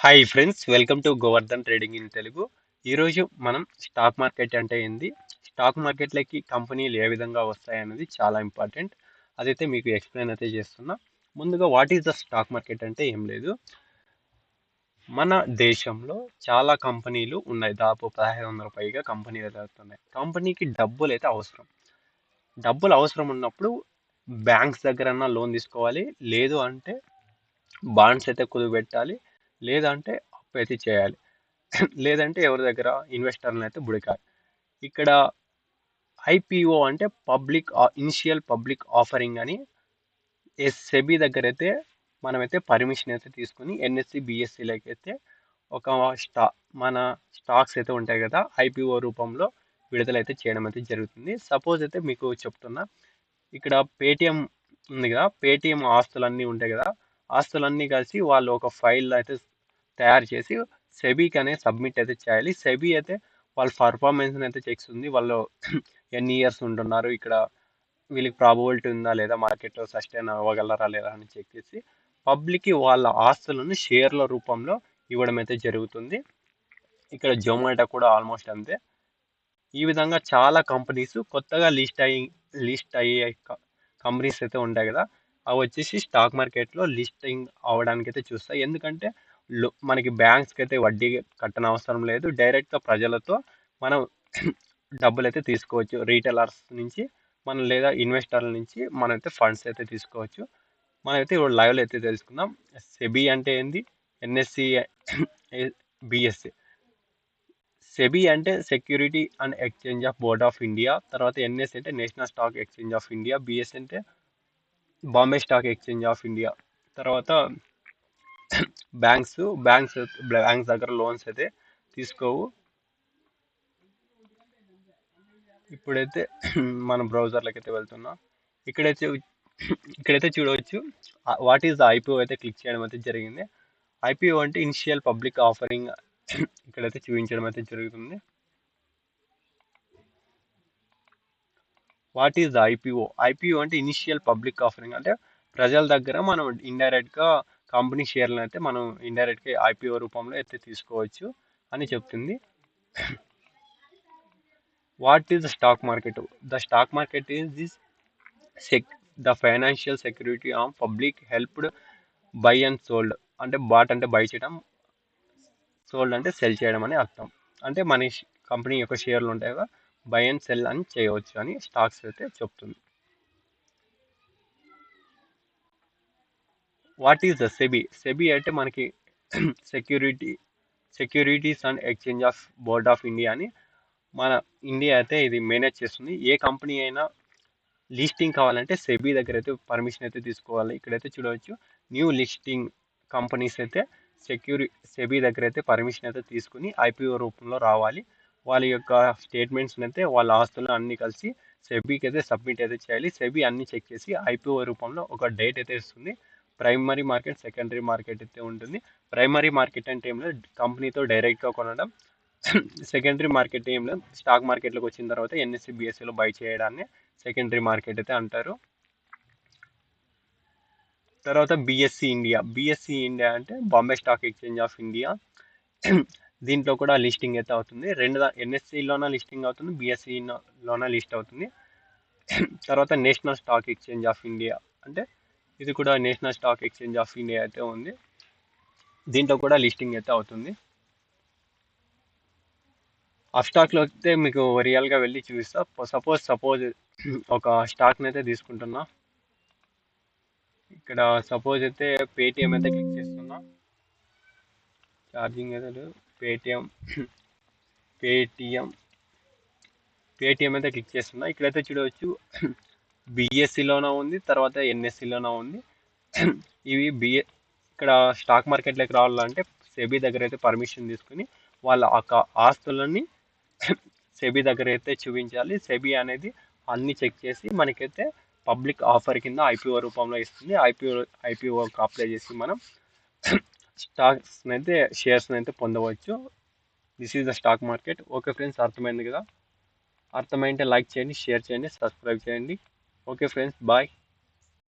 Hi friends, welcome to Govardhan trading in Telugu. ఈరోజు మనం stock market అంటే ఏంది, స్టాక్ మార్కెట్లకి కంపెనీలు ఏ విధంగా వస్తాయి అనేది చాలా ఇంపార్టెంట్. అదైతే మీకు ఎక్స్ప్లెయిన్ అయితే చేస్తున్నా. ముందుగా what is the stock market అంటే ఏం లేదు, మన దేశంలో చాలా కంపెనీలు ఉన్నాయి. దాదాపు 1500 పైగా కంపెనీలు జరుగుతున్నాయి. కంపెనీకి డబ్బులు అయితే అవసరం. డబ్బులు అవసరం ఉన్నప్పుడు బ్యాంక్స్ దగ్గరన్నా లోన్ తీసుకోవాలి, లేదు అంటే బాండ్స్ అయితే కుదుపెట్టాలి, లేదంటే అప్పు అయితే చేయాలి, లేదంటే ఎవరి దగ్గర ఇన్వెస్టర్లను అయితే బుడకాలి. ఇక్కడ ఐపీఓ అంటే ఇనిషియల్ పబ్లిక్ ఆఫరింగ్ అని సెబీ దగ్గర అయితే మనమైతే పర్మిషన్ అయితే తీసుకుని ఎన్ఎస్సి బిఎస్సిలోకి అయితే ఒక మన స్టాక్స్ అయితే ఉంటాయి కదా, ఐపీఓ రూపంలో విడుదలైతే చేయడం అయితే జరుగుతుంది. సపోజ్ అయితే మీకు చెప్తున్నా, ఇక్కడ పేటిఎం ఉంది కదా, పేటిఎం ఆస్తులన్నీ ఉంటాయి కదా, ఆస్తులన్నీ కలిసి వాళ్ళు ఒక ఫైల్ అయితే తయారు చేసి సెబీకి అనేది సబ్మిట్ అయితే చేయాలి. సెబీ అయితే వాళ్ళ పర్ఫార్మెన్స్ అయితే చెక్స్ ఉంది, వాళ్ళు ఎన్ని ఇయర్స్ ఉంటున్నారు, ఇక్కడ వీళ్ళకి ప్రాబబిలిటీ ఉందా లేదా, మార్కెట్లో సస్టైన్ అవ్వగలరా లేదా అని చెక్ చేసి పబ్లిక్కి వాళ్ళ ఆస్తులను షేర్ల రూపంలో ఇవ్వడం అయితే జరుగుతుంది. ఇక్కడ జొమాటో కూడా ఆల్మోస్ట్ అంతే. ఈ విధంగా చాలా కంపెనీస్ కొత్తగా లిస్ట్ అయ్యే కంపెనీస్ అయితే ఉంటాయి కదా, అవి వచ్చేసి స్టాక్ మార్కెట్లో లిస్టింగ్ అవ్వడానికి అయితే చూస్తాయి. ఎందుకంటే మనకి బ్యాంక్స్కి అయితే వడ్డీ కట్టనవసరం అవసరం లేదు, డైరెక్ట్గా ప్రజలతో మనం డబ్బులు అయితే తీసుకోవచ్చు. రీటైలర్స్ నుంచి మనం లేదా ఇన్వెస్టర్ల నుంచి మనం అయితే ఫండ్స్ అయితే తీసుకోవచ్చు. మనమైతే ఇప్పుడు లైవ్లో అయితే తెలుసుకుందాం. సెబీ అంటే ఏంది, ఎన్ఎస్సి, బిఎస్సి. సెబీ అంటే security and exchange of board of India, తర్వాత ఎన్ఎస్సి అంటే national stock exchange of India, BSC అంటే Bombay stock exchange of India. తర్వాత బ్యాంక్స్ దగ్గర లోన్స్ అయితే తీసుకోవు. ఇప్పుడైతే మన బ్రౌజర్లోకి అయితే వెళ్తున్నాం. ఇక్కడైతే చూడవచ్చు, వాట్ ఈస్ ద ఐపీఓ అయితే క్లిక్ చేయడం అయితే జరిగింది. ఐపీఓ అంటే ఇనిషియల్ పబ్లిక్ ఆఫరింగ్, ఇక్కడైతే చూపించడం అయితే జరుగుతుంది. What is the IPO? IPO అంటే ఇనిషియల్ పబ్లిక్ ఆఫరింగ్, అంటే ప్రజల దగ్గర మనం ఇండైరెక్ట్గా కంపెనీ షేర్లను అయితే మనం ఇండైరెక్ట్గా ఐపీఓ రూపంలో అయితే తీసుకోవచ్చు అని చెప్తుంది. What is the stock market? The stock market is the financial security of public helped by and sold. అంటే బాట్ అంటే బై చేయడం, సోల్డ్ అంటే సెల్ చేయడం అని అర్థం. అంటే మన కంపెనీ యొక్క షేర్లు ఉంటాయి కదా, బై అండ్ సెల్ అని చేయవచ్చు అని స్టాక్స్ అయితే చెప్తుంది. What is the SEBI? SEBI అంటే మనకి securities and exchange of board of India అని మన ఇండియా అయితే ఇది మేనేజ్ చేస్తుంది. ఏ కంపెనీ అయినా లిస్టింగ్ కావాలంటే సెబీ దగ్గర అయితే పర్మిషన్ అయితే తీసుకోవాలి. ఇక్కడైతే చూడవచ్చు, న్యూ లిస్టింగ్ కంపెనీస్ అయితే సెబీ దగ్గర అయితే పర్మిషన్ అయితే తీసుకుని ఐపీఓ రూపంలో రావాలి. వాళ్ళ యొక్క స్టేట్మెంట్స్ అయితే వాళ్ళ ఆస్తులు అన్ని కలిసి సెబీకి అయితే సబ్మిట్ అయితే చేయాలి. సెబీ అన్ని చెక్ చేసి ఐపీఓ రూపంలో ఒక డేట్ అయితే ఇస్తుంది. ప్రైమరీ మార్కెట్, సెకండరీ మార్కెట్ అయితే ఉంటుంది. ప్రైమరీ మార్కెట్ అంటే ఏం లేదు, కంపెనీతో డైరెక్ట్గా కొనడం. సెకండరీ మార్కెట్ ఏం లేదు, స్టాక్ మార్కెట్లోకి వచ్చిన తర్వాత ఎన్ఎస్సి బిఎస్సిలో బై చేయడాన్ని సెకండరీ మార్కెట్ అయితే అంటారు. తర్వాత బిఎస్సి ఇండియా అంటే Bombay stock exchange of India. దీంట్లో కూడా లిస్టింగ్ అయితే అవుతుంది. ఎన్ఎస్సిలోన లిస్టింగ్ అవుతుంది, బిఎస్సిలోన లిస్ట్ అవుతుంది. తర్వాత national stock exchange of India అంటే ఇది కూడా national stock exchange of India అయితే ఉంది, దీంట్లో కూడా లిస్టింగ్ అయితే అవుతుంది. స్టాక్లో అయితే మీకు రియల్గా వెళ్ళి చూపిస్తా. సపోజ్ ఒక స్టాక్ని అయితే తీసుకుంటున్నా. ఇక్కడ సపోజ్ అయితే పేటిఎం అయితే క్లిక్ చేస్తున్నా. ఛార్జింగ్ అయితే లేదు. పేటిఎం అయితే క్లిక్ చేస్తున్నా. ఇక్కడైతే చూడవచ్చు, బిఎస్సిలోనే ఉంది, తర్వాత ఎన్ఎస్సిలోనే ఉంది. ఇవి ఇక్కడ స్టాక్ మార్కెట్లోకి రావాలంటే సెబీ దగ్గర అయితే పర్మిషన్ తీసుకుని వాళ్ళ ఆస్తులని సెబీ దగ్గర అయితే చూపించాలి. సెబీ అనేది అన్ని చెక్ చేసి మనకైతే పబ్లిక్ ఆఫర్ కింద ఐపీఓ రూపంలో ఇస్తుంది. ఐపీఓకి అప్లై చేసి మనం షేర్స్ అయితే పొందవచ్చు. This is the stock market. Okay friends, అర్థమైంది కదా? అర్థమైంటే లైక్ చేయండి, షేర్ చేయండి, సబ్స్క్రైబ్ చేయండి. Okay friends, bye.